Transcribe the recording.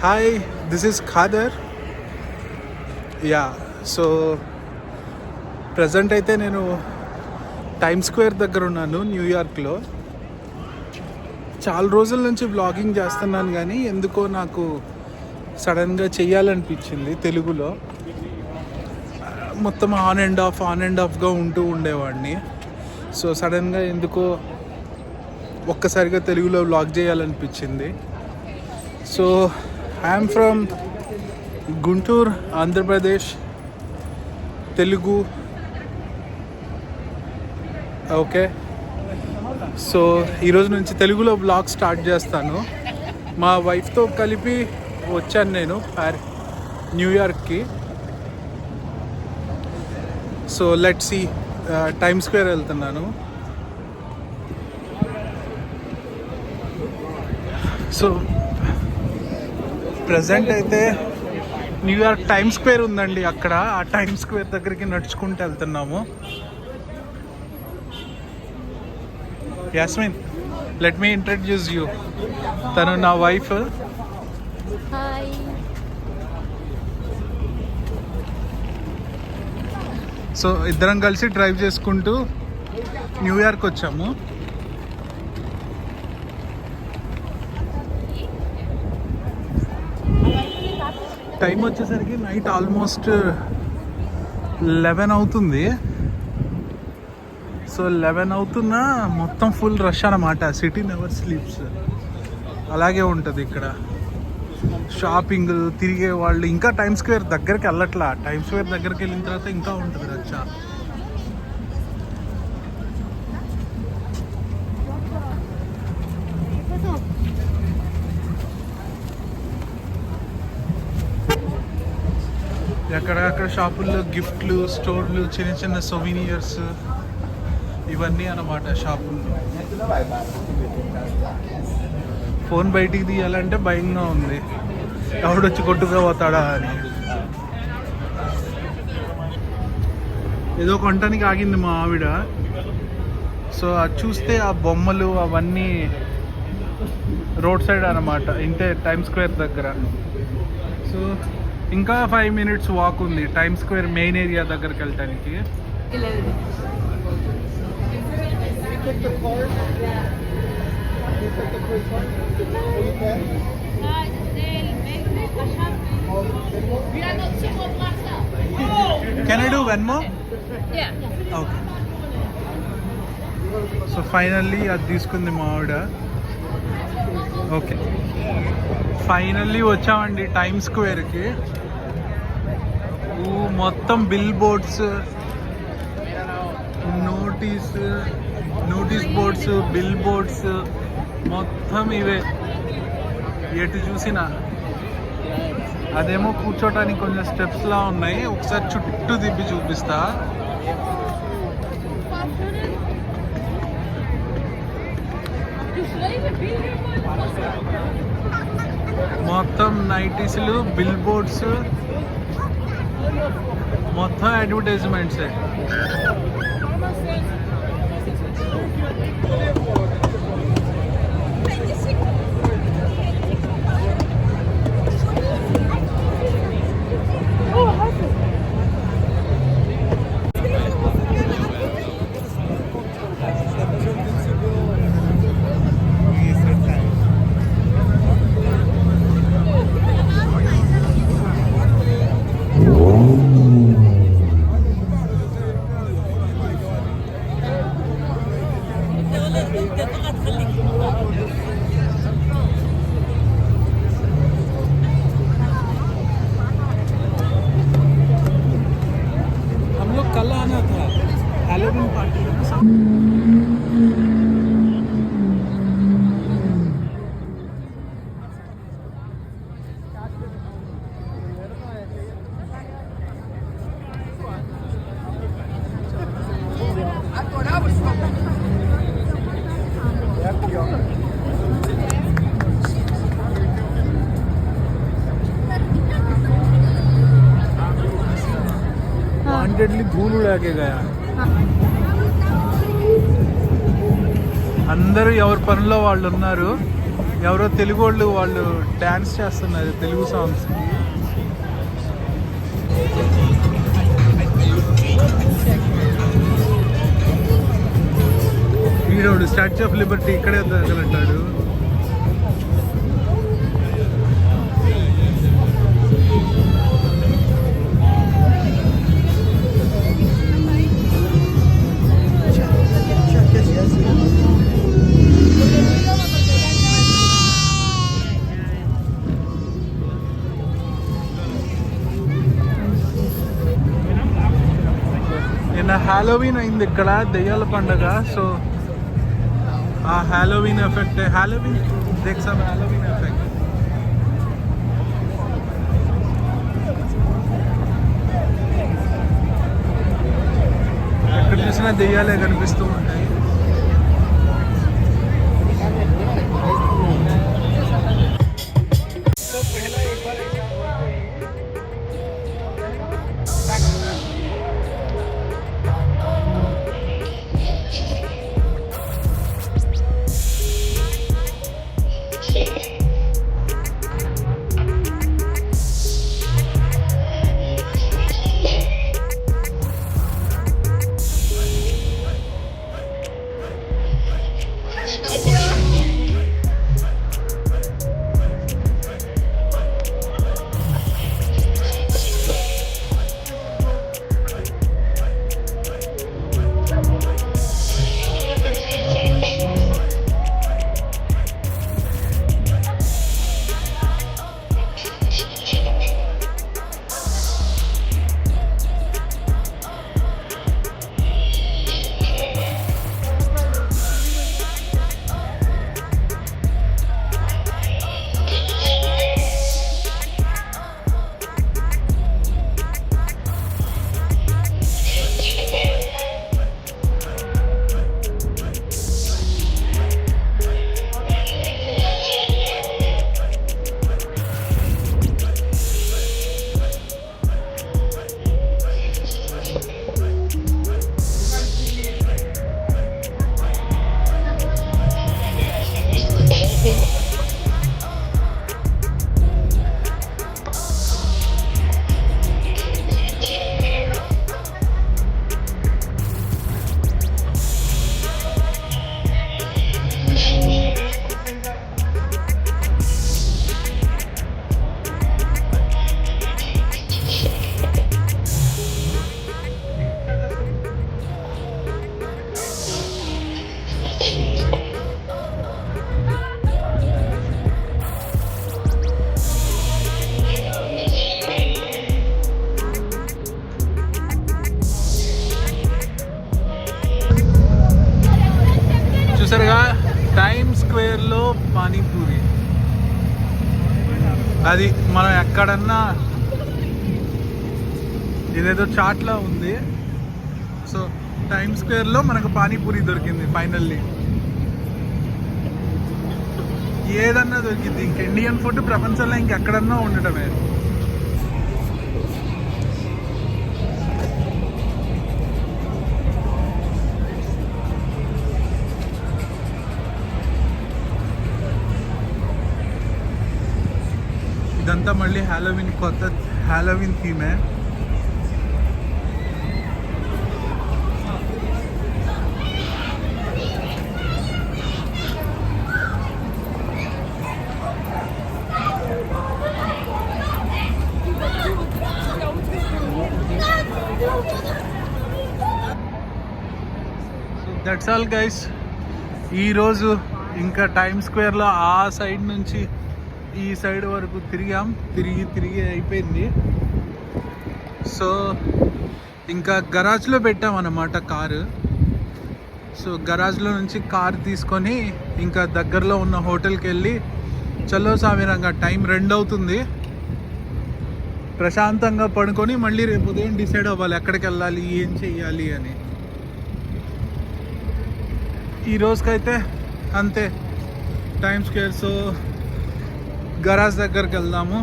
Hi, this is Khader. Yeah, so present అయితే నేను time square దగ్గర ఉన్నాను న్యూయార్క్లో. చాలా రోజుల నుంచి బ్లాగింగ్ చేస్తున్నాను కానీ ఎందుకో నాకు సడన్గా చెయ్యాలనిపించింది తెలుగులో. మొత్తం ఆన్ అండ్ ఆఫ్గా ఉంటూ ఉండేవాడిని. సో సడన్గా ఎందుకో ఒక్కసారిగా తెలుగులో బ్లాగ్ చేయాలనిపించింది. So I'm from Guntur, Andhra Pradesh. Telugu. Okay, so ఈరోజు నుంచి తెలుగులో బ్లాగ్ స్టార్ట్ చేస్తాను. మా వైఫ్తో కలిపి వచ్చాను నేను న్యూయార్క్కి. So let's see, time square వెళ్తున్నాను. సో ప్రజెంట్ అయితే న్యూయార్క్ టైమ్ స్క్వేర్ ఉందండి అక్కడ. ఆ టైమ్ స్క్వేర్ దగ్గరికి నడుచుకుంటూ వెళ్తున్నాము. Yasmin, let me introduce you. తను నా వైఫ్. హాయ్. సో ఇద్దరం కలిసి డ్రైవ్ చేసుకుంటూ న్యూయార్క్ వచ్చాము. టైం వచ్చేసరికి నైట్ ఆల్మోస్ట్ 11 అవుతుంది. సో 11 అవుతున్నా మొత్తం ఫుల్ రష్ అన్నమాట. City never sleeps. అలాగే ఉంటుంది ఇక్కడ. షాపింగ్ తిరిగే వాళ్ళు ఇంకా టైమ్ స్క్వేర్ దగ్గరికి వెళ్ళట్లా. టైమ్ స్క్వేర్ దగ్గరికి వెళ్ళిన తర్వాత ఇంకా ఉంటుంది రచ్చ. ఎక్కడెక్కడ షాపుల్లో గిఫ్ట్లు, స్టోర్లు, చిన్న చిన్న సొవెనియర్స్ ఇవన్నీ అన్నమాట షాపుల్లో. ఫోన్ బయటికి తీయాలంటే భయంగా ఉంది, ఎవడొచ్చి కొట్టుకుపోతాడా అని. ఏదో కొనటానికి ఆగింది మా ఆవిడ. సో అది చూస్తే ఆ బొమ్మలు అవన్నీ రోడ్ సైడ్ అన్నమాట, ఇంతే టైమ్ స్క్వేర్ దగ్గర. సో ఇంకా 5 minutes వాక్ ఉంది టైమ్ స్క్వేర్ మెయిన్ ఏరియా దగ్గరికి వెళ్ళటానికి. Can I do one more? Yeah. Okay. So finally అది తీసుకుంది మా ఆవిడ. ఓకే, ఫైనల్లీ వచ్చామండి టైమ్ స్క్వేర్కి. మొత్తం bill boards, notice boards, bill boards మొత్తం ఇవే ఎటు చూసినా. అదేమో కూర్చోటానికి కొంచెం స్టెప్స్లా ఉన్నాయి. ఒకసారి చుట్టూ తిప్పి చూపిస్తా. మొత్తం నైటీస్లు, బిల్ బోర్డ్స్, మొత్తం అడ్వర్టైజ్మెంట్సే. कल आना था हैलोवीन पार्टी में सब. वांटेडली धूल उड़ा के गया. అందరూ ఎవరి పనిలో వాళ్ళు ఉన్నారు. ఎవరో తెలుగు వాళ్ళు డ్యాన్స్ చేస్తున్నారు తెలుగు సాంగ్స్కి. వీడోడు స్టాచ్యూ ఆఫ్ లిబర్టీ ఇక్కడే తగలంటాడు. నిన్న హాలోవీన్ అయింది ఇక్కడ, దెయ్యాల పండగ. సో ఆ హాలోవీన్ ఎఫెక్ట్, హాలోవీన్ దేఖ్ సమ్ హాలోవీన్ ఎఫెక్ట్. ఎక్కడ చూసినా దెయ్యాలే కనిపిస్తూ ఉంటాయి. చూసారుగా టైమ్ స్క్వేర్లో పానీపూరి. అది మనం ఎక్కడన్నా, ఇదేదో చాట్లా ఉంది. సో టైమ్ స్క్వేర్లో మనకు పానీపూరి దొరికింది ఫైనల్లీ. ఏదన్నా దొరికింది. ఇంక ఇండియన్ ఫుడ్ ప్రపంచంలో ఇంకెక్కడన్నా ఉండటమే. ఇదంతా మళ్ళీ హాలోవిన్, కొత్త హాలోవిన్ థీమే. That's all guys. ఈరోజు ఇంకా టైమ్ స్క్వేర్లో ఆ సైడ్ నుంచి ఈ సైడ్ వరకు తిరిగి అయిపోయింది. సో ఇంకా గరాజ్లో పెట్టామన్నమాట కారు. సో గరాజ్లో నుంచి కారు తీసుకొని ఇంకా దగ్గరలో ఉన్న హోటల్కి వెళ్ళి చలో సామిరంగా టైం 2 అవుతుంది. ప్రశాంతంగా పడుకొని మళ్ళీ రేపు ఉదయం డిసైడ్ అవ్వాలి ఎక్కడికి వెళ్ళాలి, ఏం చెయ్యాలి అని. ఈ రోజుకైతే అంతే టైమ్ స్క్వేర్. సో గరాజ్ దగ్గరికి వెళ్దాము.